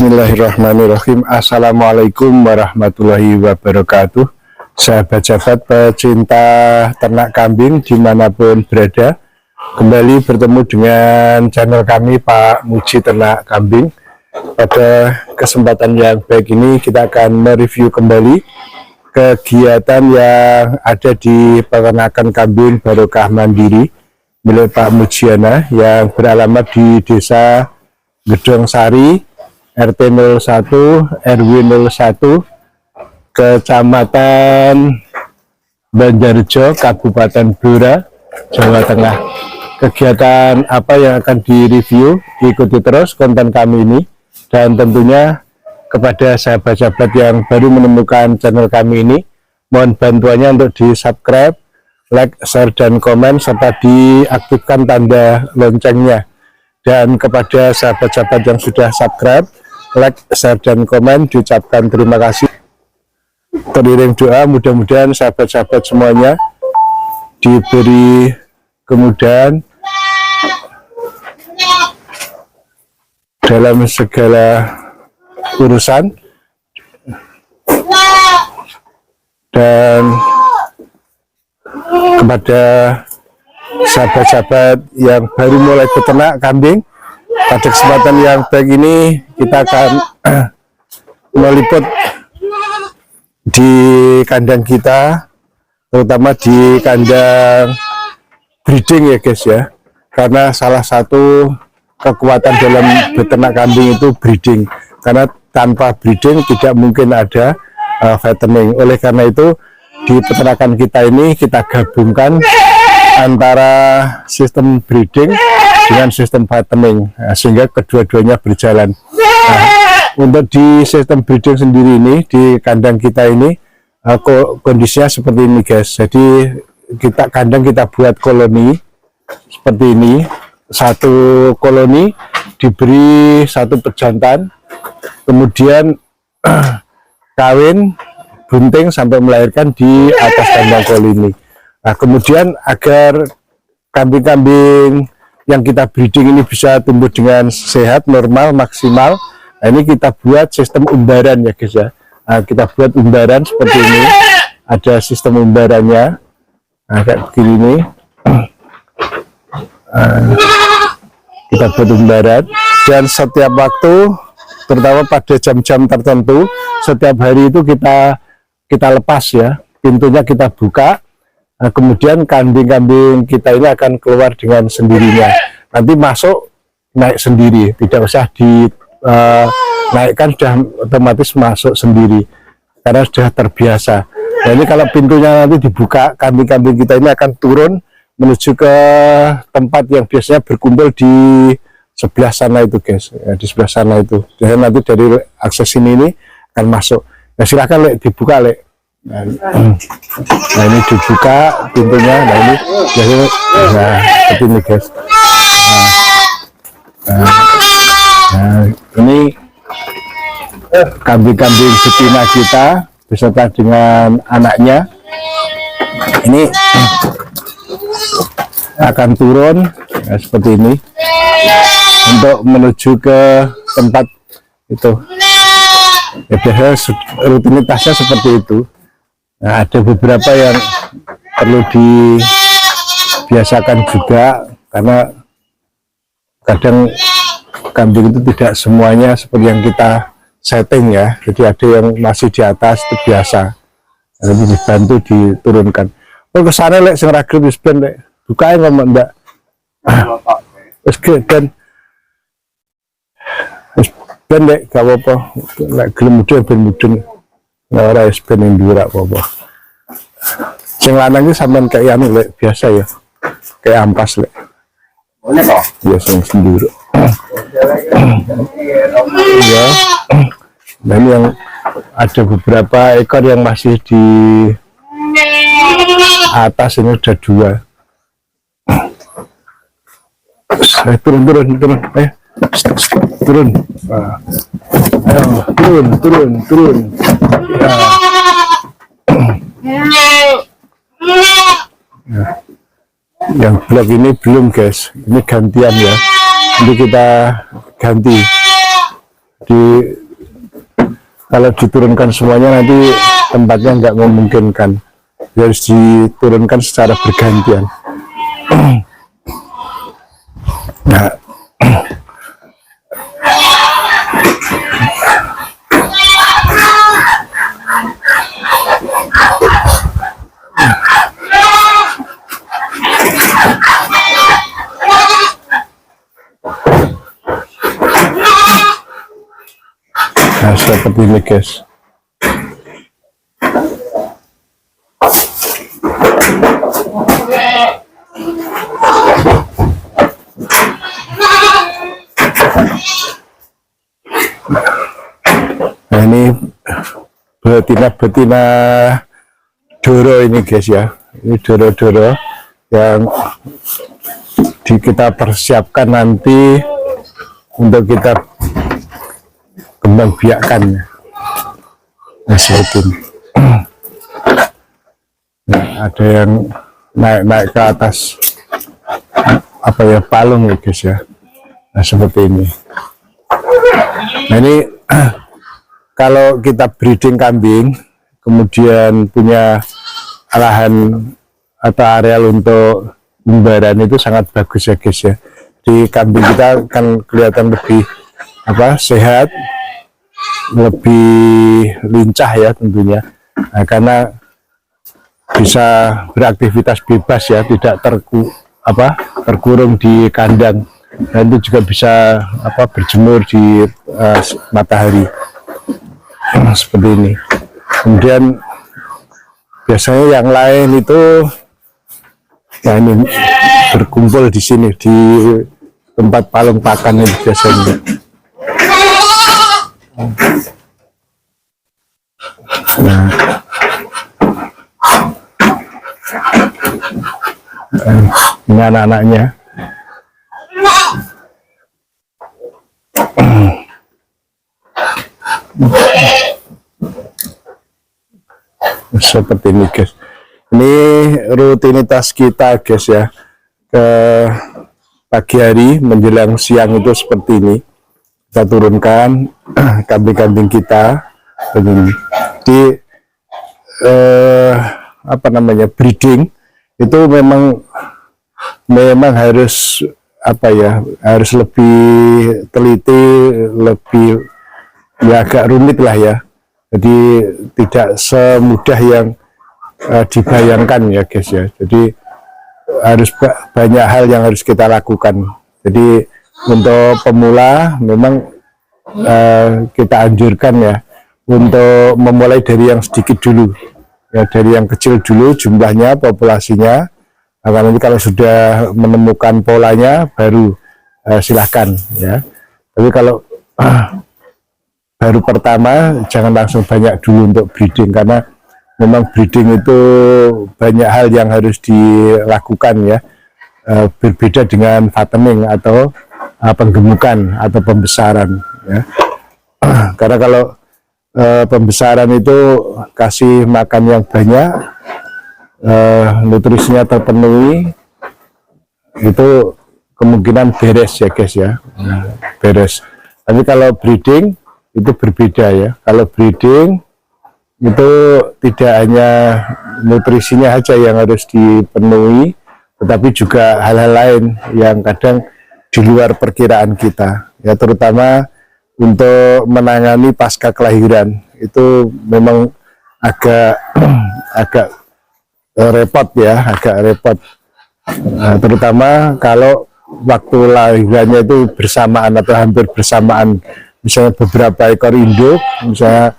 Bismillahirrahmanirrahim. Assalamualaikum warahmatullahi wabarakatuh. Sahabat-sahabat pecinta ternak kambing dimanapun berada, kembali bertemu dengan channel kami Pak Muji Ternak Kambing. Pada kesempatan yang baik ini kita akan mereview kembali kegiatan yang ada di peternakan kambing Barokah Mandiri milik Pak Mujiana yang beralamat di Desa Gedong Sari, RT 01 RW 01, Kecamatan Banjarjo, Kabupaten Blora, Jawa Tengah. Kegiatan apa yang akan direview? Ikuti terus konten kami ini, dan tentunya kepada sahabat-sahabat yang baru menemukan channel kami ini, mohon bantuannya untuk di subscribe, like, share, dan komen, serta diaktifkan tanda loncengnya. Dan kepada sahabat-sahabat yang sudah subscribe, like, share, dan komen, diucapkan terima kasih. Teriring doa, mudah-mudahan sahabat-sahabat semuanya diberi kemudahan dalam segala urusan, dan kepada sahabat-sahabat yang baru mulai beternak kambing, pada kesempatan yang baik ini kita akan meliput di kandang kita, terutama di kandang breeding ya guys ya, karena salah satu kekuatan dalam beternak kambing itu breeding, karena tanpa breeding tidak mungkin ada fattening. Oleh karena itu di peternakan kita ini kita gabungkan antara sistem breeding dengan sistem fattening, sehingga kedua-duanya berjalan. Untuk di sistem breeding sendiri ini, di kandang kita ini kondisinya seperti ini guys. Jadi kandang kita buat koloni seperti ini, satu koloni diberi satu pejantan, kemudian kawin bunting sampai melahirkan di atas kandang koloni. Nah, kemudian agar kambing-kambing yang kita breeding ini bisa tumbuh dengan sehat, normal, maksimal, nah ini kita buat sistem umbaran ya guys ya. Nah, kita buat umbaran seperti ini, ada sistem umbarannya, nah, kayak begini nih. Kita buat umbaran, dan setiap waktu, terutama pada jam-jam tertentu, setiap hari itu kita lepas ya, pintunya kita buka. Nah, kemudian kambing-kambing kita ini akan keluar dengan sendirinya. Nanti masuk naik sendiri, tidak usah dinaikkan, sudah otomatis masuk sendiri karena sudah terbiasa. Nah, ini kalau pintunya nanti dibuka, kambing-kambing kita ini akan turun menuju ke tempat yang biasanya berkumpul di sebelah sana itu guys ya, di sebelah sana itu. Jadi nanti dari akses ini akan masuk. Nah, silakan Lek, dibuka Lek. Nah, ini dibuka pintunya. Nah, ini jadi seperti ini guys. Nah, ini kambing-kambing betina kita beserta dengan anaknya ini akan turun ya, seperti ini untuk menuju ke tempat itu ya, biasanya rutinitasnya seperti itu. Nah, ada beberapa yang perlu dibiasakan juga, karena kadang kambing itu tidak semuanya seperti yang kita setting ya, jadi ada yang masih di atas itu biasa, nanti dibantu diturunkan. Oh, kesana Lek, sing ragrip wis ben Lek, bukain ngomong ndak wis dan wis ben Lek, gak apa-apa, lek gelem mudun ben mudun. Nah, ora wis ben ndurak apa-apa. Sing lanang iki sampean kayak anu Lek, biasa ya, kayak ampas Lek. Biasa sendiri. Ya. Nah, ini yang ada beberapa ekor yang masih di atas, ini udah dua. Turun. Turun. Ayo, turun. Ya. Yang blok ini belum guys, ini gantian ya, nanti kita ganti. di kalau diturunkan semuanya nanti tempatnya nggak memungkinkan, harus diturunkan secara bergantian. Nah, nah seperti ini guys. Nah ini betina doro ini guys ya, ini doro-doro yang kita persiapkan nanti untuk kita kembang biakan. Nah seperti ini. Nah, ada yang naik ke atas apa ya, palung ya guys ya. Nah seperti ini. Nah ini kalau kita breeding kambing kemudian punya lahan atau areal untuk pembaran itu sangat bagus ya guys ya. Di kambing kita akan kelihatan lebih sehat, lebih lincah ya tentunya. Nah, karena bisa beraktivitas bebas ya, tidak terkurung di kandang, dan itu juga bisa berjemur di matahari seperti ini. Kemudian biasanya yang lain itu ya ini berkumpul di sini di tempat palung pakan ini biasanya. Nah, ini anak-anaknya. Seperti ini guys. Ini rutinitas kita guys ya. Ke pagi hari menjelang siang itu seperti ini. Kita turunkan kambing-kambing kita di breeding itu memang harus harus lebih teliti, lebih ya agak rumit lah ya. Jadi tidak semudah yang dibayangkan ya guys ya. Jadi harus banyak hal yang harus kita lakukan. Jadi untuk pemula memang kita anjurkan ya untuk memulai dari yang sedikit dulu ya, dari yang kecil dulu jumlahnya, populasinya. Nah, nanti kalau sudah menemukan polanya baru silahkan ya. Tapi kalau baru pertama jangan langsung banyak dulu untuk breeding, karena memang breeding itu banyak hal yang harus dilakukan ya, berbeda dengan fattening atau penggemukan atau pembesaran ya. Karena kalau pembesaran itu kasih makan yang banyak, nutrisinya terpenuhi, itu kemungkinan beres ya guys ya. Beres. Tapi kalau breeding itu berbeda ya. Kalau breeding itu tidak hanya nutrisinya saja yang harus dipenuhi, tetapi juga hal-hal lain yang kadang di luar perkiraan kita ya, terutama untuk menangani pasca kelahiran itu memang agak repot ya, agak repot. Nah, terutama kalau waktu lahirannya itu bersamaan atau hampir bersamaan, misalnya beberapa ekor induk, misalnya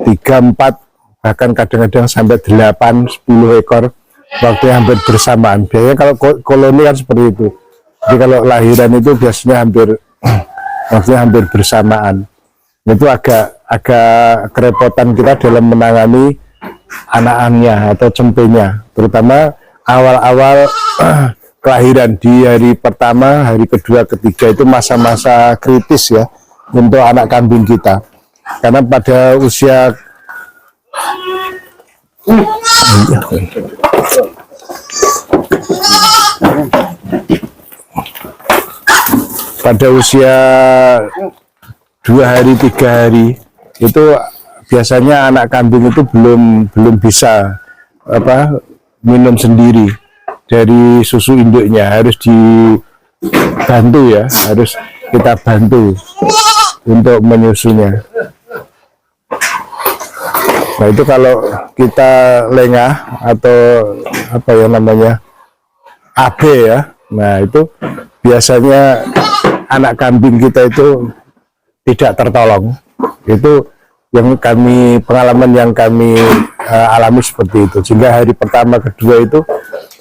3, 4, bahkan kadang-kadang sampai 8, 10 ekor waktunya hampir bersamaan. Biasanya kalau koloni kan seperti itu. Jadi kalau lahiran itu biasanya waktunya hampir bersamaan. Itu agak kerepotan kita dalam menangani anak-anaknya atau cempenya, terutama awal-awal kelahiran di hari pertama, hari kedua, ketiga itu masa-masa kritis ya untuk anak kambing kita, karena pada usia 2 hari 3 hari itu biasanya anak kambing itu belum bisa minum sendiri dari susu induknya, harus dibantu ya, harus kita bantu untuk menyusunya. Nah itu kalau kita lengah atau AB ya, nah itu biasanya anak kambing kita itu tidak tertolong. Itu yang pengalaman yang kami alami seperti itu. Sehingga hari pertama kedua itu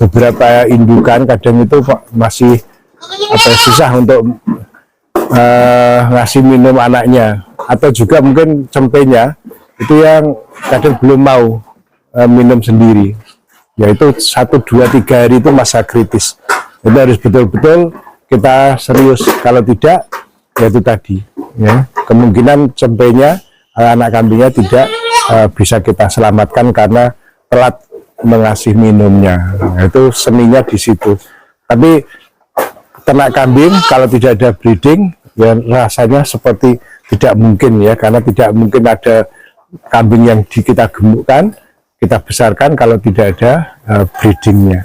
beberapa indukan kadang itu masih susah untuk ngasih minum anaknya, atau juga mungkin cempenya itu yang kadang belum mau minum sendiri. Yaitu 1, 2, 3 hari itu masa kritis. Itu harus betul-betul kita serius. Kalau tidak, ya itu tadi ya, kemungkinan cempenya anak kambingnya tidak bisa kita selamatkan karena telat mengasih minumnya. Nah, itu seninya di situ. Tapi ternak kambing kalau tidak ada breeding ya rasanya seperti tidak mungkin ya, karena tidak mungkin ada kambing yang kita gemukkan, kita besarkan kalau tidak ada breedingnya.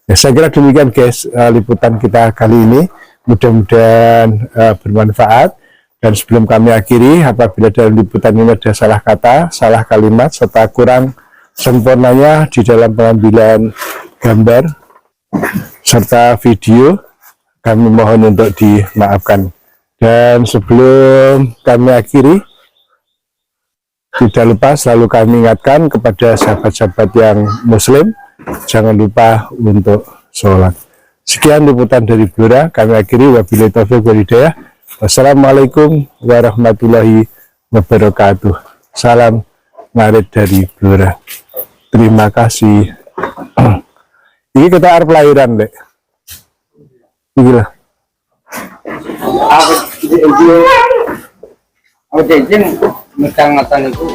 Ya, saya kira demikian guys, liputan kita kali ini, mudah-mudahan bermanfaat. Dan sebelum kami akhiri, apabila dalam liputan ini ada salah kata, salah kalimat, serta kurang sempurnanya di dalam pengambilan gambar serta video, kami mohon untuk dimaafkan. Dan sebelum kami akhiri, tidak lupa selalu kami ingatkan kepada sahabat-sahabat yang muslim, jangan lupa untuk sholat. Sekian liputan dari Blora, kami akhiri. Wabillahi taufiq wal hidayah. Wassalamualaikum warahmatullahi wabarakatuh. Salam ngarit dari Blora. Terima kasih. Ini kita arep lahiran, Dek. Inilah. Aku izin ngatan itu.